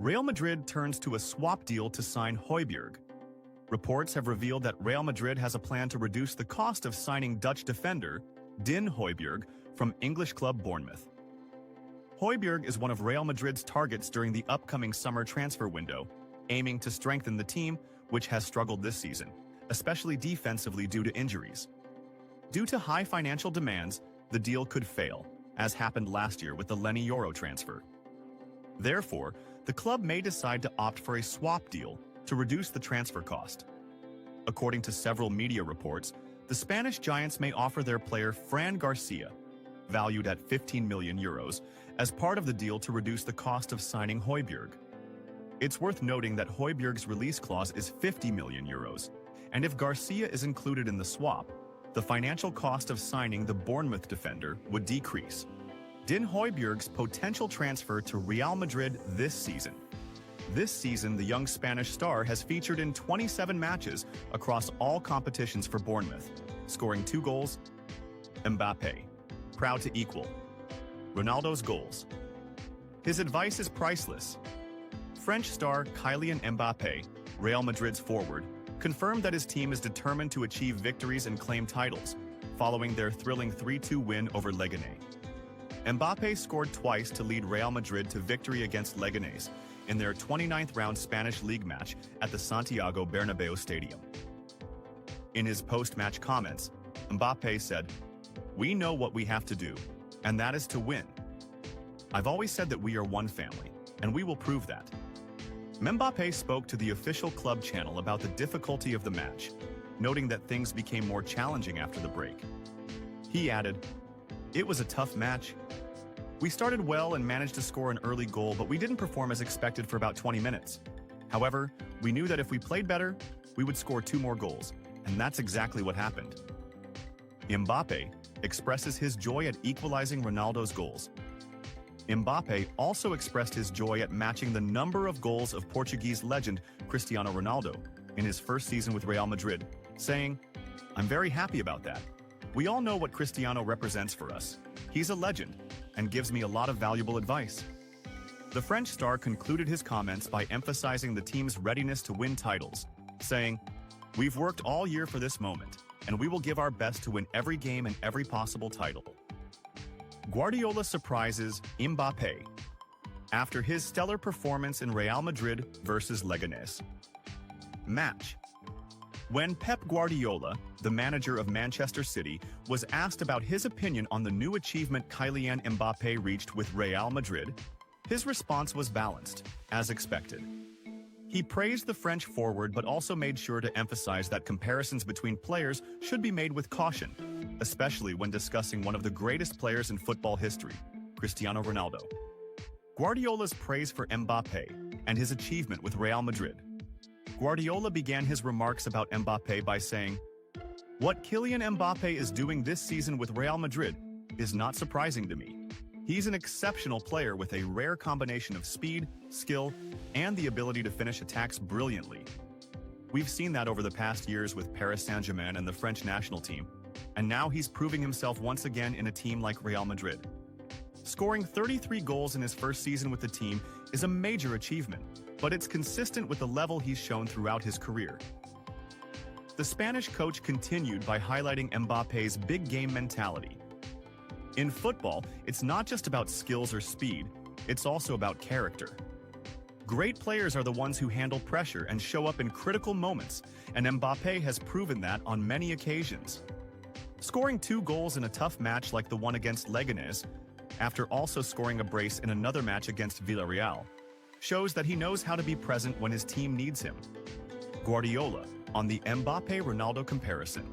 Real Madrid turns to a swap deal to sign Højbjerg. Reports have revealed that Real Madrid has a plan to reduce the cost of signing Dutch defender Den Højbjerg from English club Bournemouth. Højbjerg is one of Real Madrid's targets during the upcoming summer transfer window, aiming to strengthen the team, which has struggled this season, especially defensively due to injuries. Due to high financial demands, the deal could fail, as happened last year with the Leny Yoro transfer. Therefore, the club may decide to opt for a swap deal to reduce the transfer cost. According to several media reports, the Spanish giants may offer their player Fran Garcia, valued at 15 million euros, as part of the deal to reduce the cost of signing Højbjerg. It's worth noting that Højbjerg's release clause is 50 million euros, and if Garcia is included in the swap, the financial cost of signing the Bournemouth defender would decrease. Den Højbjerg's potential transfer to Real Madrid this season. This season, the young Spanish star has featured in 27 matches across all competitions for Bournemouth, scoring 2 goals. Mbappé, proud to equal Ronaldo's goals. His advice is priceless. French star Kylian Mbappé, Real Madrid's forward, confirmed that his team is determined to achieve victories and claim titles, following their thrilling 3-2 win over Leganés. Mbappé scored twice to lead Real Madrid to victory against Leganés in their 29th round Spanish league match at the Santiago Bernabéu Stadium. In his post-match comments, Mbappé said, "We know what we have to do, and that is to win. I've always said that we are one family, and we will prove that." Mbappé spoke to the official club channel about the difficulty of the match, noting that things became more challenging after the break. He added, "It was a tough match. We started well and managed to score an early goal, but we didn't perform as expected for about 20 minutes. However, we knew that if we played better, we would score 2 more goals, and that's exactly what happened." Mbappé expresses his joy at equalizing Ronaldo's goals. Mbappé also expressed his joy at matching the number of goals of Portuguese legend Cristiano Ronaldo in his first season with Real Madrid, saying, "I'm very happy about that. We all know what Cristiano represents for us. He's a legend and gives me a lot of valuable advice." The French star concluded his comments by emphasizing the team's readiness to win titles, saying, "We've worked all year for this moment, and we will give our best to win every game and every possible title." Guardiola surprises Mbappé after his stellar performance in Real Madrid versus Leganés. Match. When Pep Guardiola, the manager of Manchester City, was asked about his opinion on the new achievement Kylian Mbappé reached with Real Madrid, his response was balanced, as expected. He praised the French forward but also made sure to emphasize that comparisons between players should be made with caution, especially when discussing one of the greatest players in football history, Cristiano Ronaldo. Guardiola's praise for Mbappé and his achievement with Real Madrid. Guardiola began his remarks about Mbappé by saying, "What Kylian Mbappé is doing this season with Real Madrid is not surprising to me. He's an exceptional player with a rare combination of speed, skill, and the ability to finish attacks brilliantly. We've seen that over the past years with Paris Saint-Germain and the French national team, and now he's proving himself once again in a team like Real Madrid. Scoring 33 goals in his first season with the team is a major achievement, but it's consistent with the level he's shown throughout his career." The Spanish coach continued by highlighting Mbappé's big game mentality. In football, it's not just about skills or speed, it's also about character. Great players are the ones who handle pressure and show up in critical moments, and Mbappé has proven that on many occasions. Scoring 2 goals in a tough match like the one against Leganés, after also scoring a brace in another match against Villarreal, shows that he knows how to be present when his team needs him. Guardiola, on the Mbappé-Ronaldo comparison.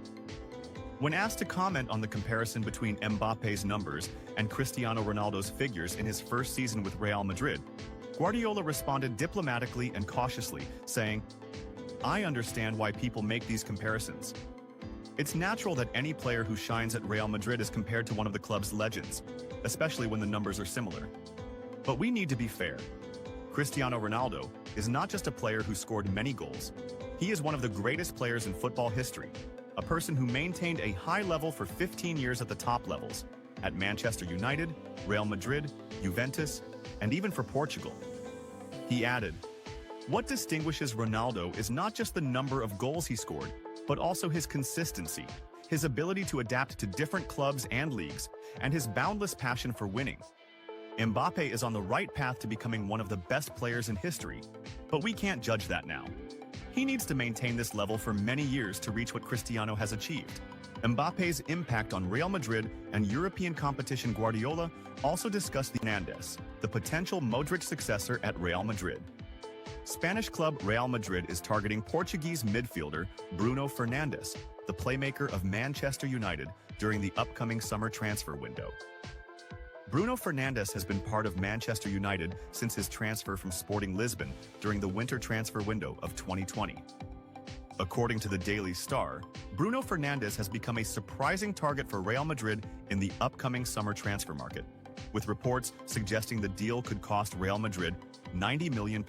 When asked to comment on the comparison between Mbappé's numbers and Cristiano Ronaldo's figures in his first season with Real Madrid, Guardiola responded diplomatically and cautiously, saying, "I understand why people make these comparisons. It's natural that any player who shines at Real Madrid is compared to one of the club's legends, especially when the numbers are similar. But we need to be fair. Cristiano Ronaldo is not just a player who scored many goals. He is one of the greatest players in football history, a person who maintained a high level for 15 years at the top levels, at Manchester United, Real Madrid, Juventus, and even for Portugal. He added, "What distinguishes Ronaldo is not just the number of goals he scored, but also his consistency, his ability to adapt to different clubs and leagues, and his boundless passion for winning. Mbappé is on the right path to becoming one of the best players in history, but we can't judge that now. He needs to maintain this level for many years to reach what Cristiano has achieved." Mbappé's impact on Real Madrid and European competition. Guardiola also discussed Fernandes, the potential Modric successor at Real Madrid. Spanish club Real Madrid is targeting Portuguese midfielder Bruno Fernandes, the playmaker of Manchester United, during the upcoming summer transfer window. Bruno Fernandes has been part of Manchester United since his transfer from Sporting Lisbon during the winter transfer window of 2020. According to the Daily Star, Bruno Fernandes has become a surprising target for Real Madrid in the upcoming summer transfer market, with reports suggesting the deal could cost Real Madrid £90 million.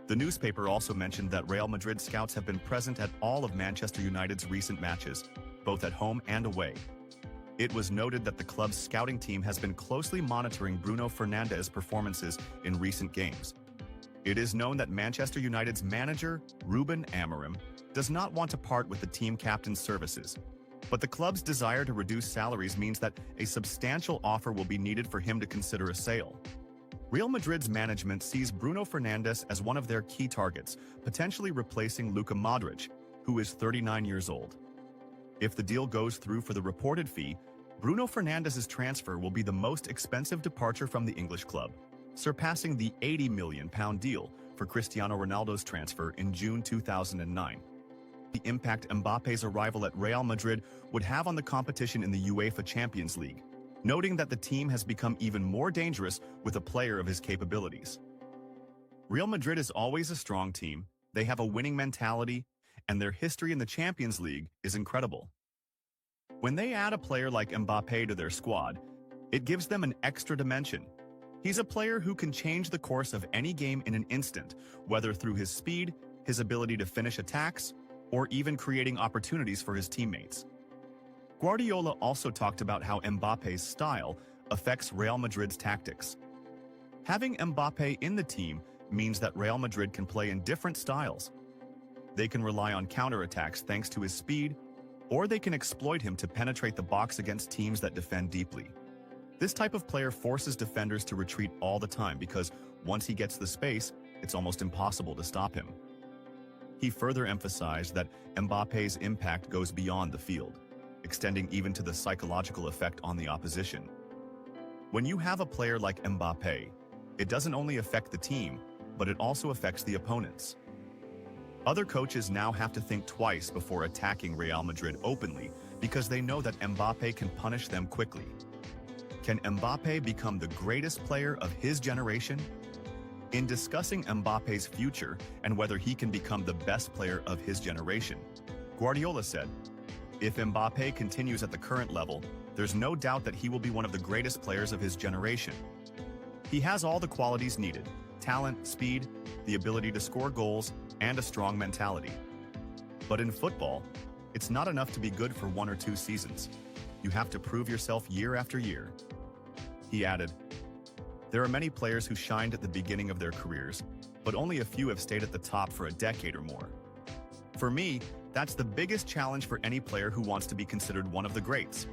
The newspaper also mentioned that Real Madrid scouts have been present at all of Manchester United's recent matches, both at home and away. It was noted that the club's scouting team has been closely monitoring Bruno Fernandes' performances in recent games. It is known that Manchester United's manager, Ruben Amorim, does not want to part with the team captain's services, but the club's desire to reduce salaries means that a substantial offer will be needed for him to consider a sale. Real Madrid's management sees Bruno Fernandes as one of their key targets, potentially replacing Luka Modric, who is 39 years old. If the deal goes through for the reported fee, Bruno Fernandes' transfer will be the most expensive departure from the English club, surpassing the £80 million deal for Cristiano Ronaldo's transfer in June 2009. The impact Mbappé's arrival at Real Madrid would have on the competition in the UEFA Champions League, noting that the team has become even more dangerous with a player of his capabilities. Real Madrid is always a strong team, they have a winning mentality, and their history in the Champions League is incredible. When they add a player like Mbappé to their squad, it gives them an extra dimension. He's a player who can change the course of any game in an instant, whether through his speed, his ability to finish attacks, or even creating opportunities for his teammates. Guardiola also talked about how Mbappé's style affects Real Madrid's tactics. Having Mbappé in the team means that Real Madrid can play in different styles. They can rely on counterattacks thanks to his speed, or they can exploit him to penetrate the box against teams that defend deeply. This type of player forces defenders to retreat all the time because once he gets the space, it's almost impossible to stop him. He further emphasized that Mbappé's impact goes beyond the field, extending even to the psychological effect on the opposition. When you have a player like Mbappé, it doesn't only affect the team, but it also affects the opponents. Other coaches now have to think twice before attacking Real Madrid openly because they know that Mbappé can punish them quickly. Can Mbappé become the greatest player of his generation? In discussing Mbappé's future and whether he can become the best player of his generation, Guardiola said, "If Mbappé continues at the current level, there's no doubt that he will be one of the greatest players of his generation. He has all the qualities needed: talent, speed, the ability to score goals, and a strong mentality. But in football, it's not enough to be good for 1 or 2 seasons. You have to prove yourself year after year." He added, "There are many players who shined at the beginning of their careers, but only a few have stayed at the top for a decade or more. For me, that's the biggest challenge for any player who wants to be considered one of the greats.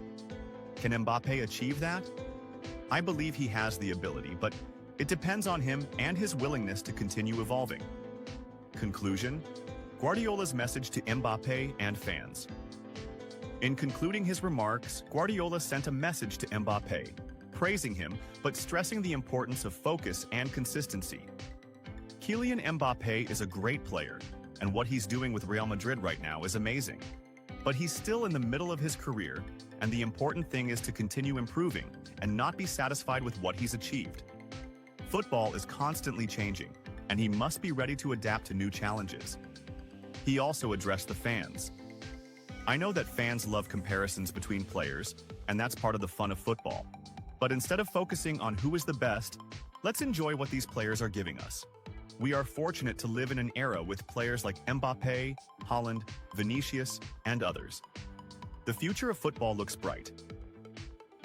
Can Mbappé achieve that? I believe he has the ability, but it depends on him and his willingness to continue evolving." Conclusion: Guardiola's message to Mbappé and fans. In concluding his remarks, Guardiola sent a message to Mbappé, praising him but stressing the importance of focus and consistency. Kylian Mbappé is a great player, and what he's doing with Real Madrid right now is amazing. But he's still in the middle of his career, and the important thing is to continue improving and not be satisfied with what he's achieved. Football is constantly changing, and he must be ready to adapt to new challenges. He also addressed the fans. "I know that fans love comparisons between players, and that's part of the fun of football. But instead of focusing on who is the best, let's enjoy what these players are giving us. We are fortunate to live in an era with players like Mbappé, Haaland, Vinicius, and others. The future of football looks bright."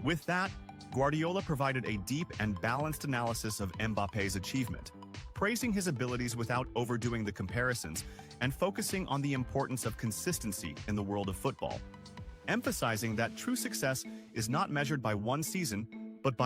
With that, Guardiola provided a deep and balanced analysis of Mbappé's achievement, praising his abilities without overdoing the comparisons and focusing on the importance of consistency in the world of football, emphasizing that true success is not measured by one season